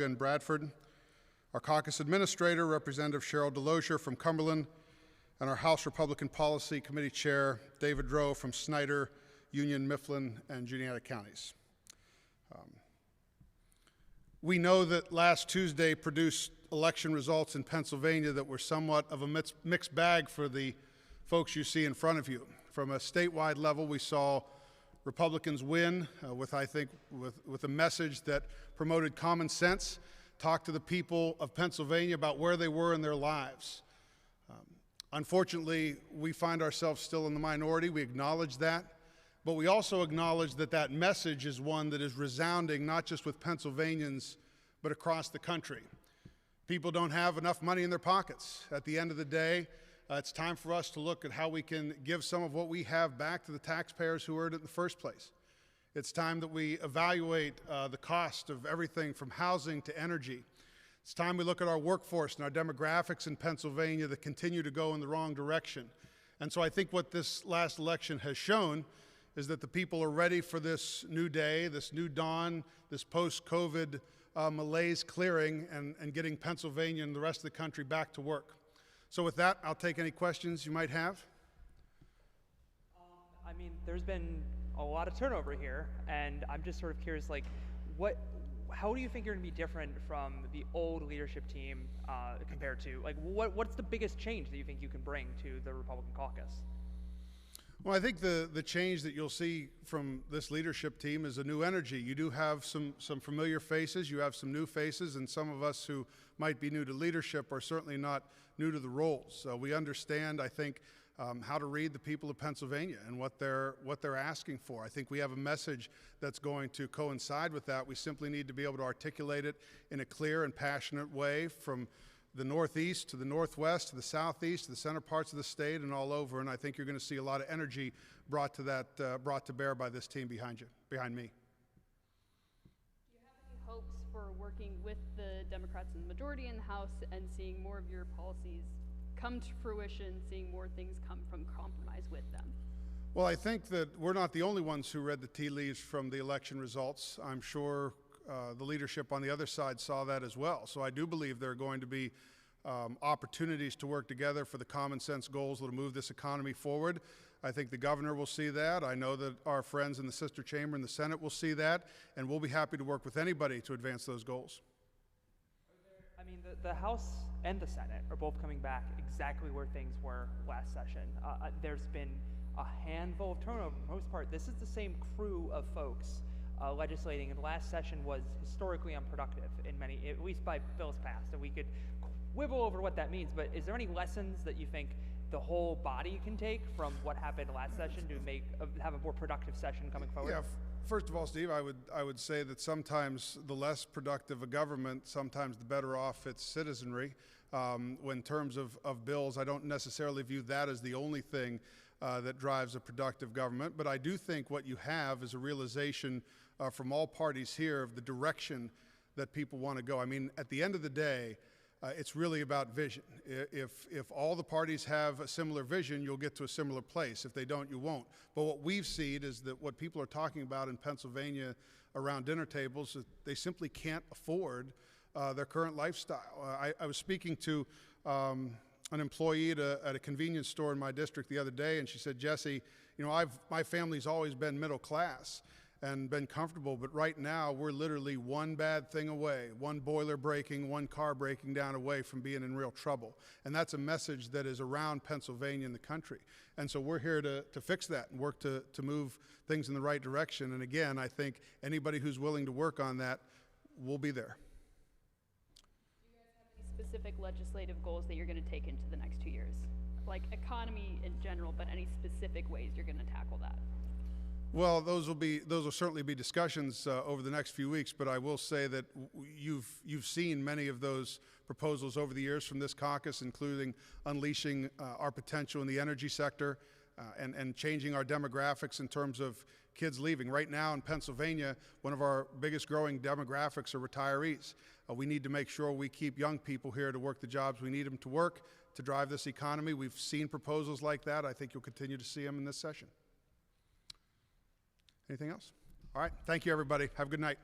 Saratoga and Bradford, our caucus administrator, Representative Cheryl Delosier from Cumberland, and our House Republican Policy Committee Chair, David Rowe from Snyder, Union, Mifflin, and Juniata counties. We know that last Tuesday produced election results in Pennsylvania that were somewhat of a mixed bag for the folks you see in front of you. From a statewide level, we saw Republicans win with a message that promoted common sense, talked to the people of Pennsylvania about where they were in their lives. Unfortunately, we find ourselves still in the minority. We acknowledge that. But we also acknowledge that that message is one that is resounding not just with Pennsylvanians, but across the country. People don't have enough money in their pockets. At the end of the day, it's time for us to look at how we can give some of what we have back to the taxpayers who earned it in the first place. It's time that we evaluate the cost of everything from housing to energy. It's time we look at our workforce and our demographics in Pennsylvania that continue to go in the wrong direction. And so I think what this last election has shown is that the people are ready for this new day, this new dawn, this post-COVID malaise clearing and getting Pennsylvania and the rest of the country back to work. So with that, I'll take any questions you might have. I mean, there's been a lot of turnover here, and I'm just sort of curious, like, how do you think you're going to be different from the old leadership team compared to, like, what's the biggest change that you think you can bring to the Republican caucus? Well, I think the change that you'll see from this leadership team is a new energy. You do have some familiar faces, you have some new faces, and some of us who might be new to leadership are certainly not new to the roles. So we understand, I think, how to read the people of Pennsylvania and what they're asking for. I think we have a message that's going to coincide with that. We simply need to be able to articulate it in a clear and passionate way from the Northeast to the Northwest to the Southeast to the center parts of the state and all over. And I think you're going to see a lot of energy brought to bear by this team behind me. Do you have any hopes for working with the Democrats in the majority in the House and seeing more of your policies come to fruition, seeing more things come from compromise with them? Well, I think that we're not the only ones who read the tea leaves from the election results. I'm sure the leadership on the other side saw that as well. So I do believe there are going to be opportunities to work together for the common sense goals that will move this economy forward. I think the governor will see that. I know that our friends in the sister chamber in the Senate will see that, and we'll be happy to work with anybody to advance those goals. I mean, the House and the Senate are both coming back exactly where things were last session. There's been a handful of turnover. For the most part, this is the same crew of folks legislating, and the last session was historically unproductive in many, at least by bills passed, and we could quibble over what that means, but is there any lessons that you think the whole body can take from what happened last session to have a more productive session coming forward? Yeah, first of all, Steve, I would say that sometimes the less productive a government, sometimes the better off its citizenry. In terms of bills, I don't necessarily view that as the only thing that drives a productive government, but I do think what you have is a realization from all parties here of the direction that people want to go. I mean, at the end of the day, it's really about vision. If all the parties have a similar vision, you'll get to a similar place. If they don't, you won't. But what we've seen is that what people are talking about in Pennsylvania around dinner tables, is they simply can't afford their current lifestyle. I was speaking to an employee at a convenience store in my district the other day, and she said, Jesse, you know, my family's always been middle class and been comfortable, but right now we're literally one bad thing away, one boiler breaking, one car breaking down away from being in real trouble. And that's a message that is around Pennsylvania and the country. And so we're here to fix that and work to move things in the right direction. And again, I think anybody who's willing to work on that will be there. Do you guys have any specific legislative goals that you're going to take into the next 2 years? Like economy in general, but any specific ways you're going to tackle that? Well, those will certainly be discussions over the next few weeks, but I will say that you've seen many of those proposals over the years from this caucus, including unleashing our potential in the energy sector and changing our demographics in terms of kids leaving. Right now in Pennsylvania, one of our biggest growing demographics are retirees. We need to make sure we keep young people here to work the jobs we need them to work to drive this economy. We've seen proposals like that. I think you'll continue to see them in this session. Anything else? All right. Thank you, everybody. Have a good night.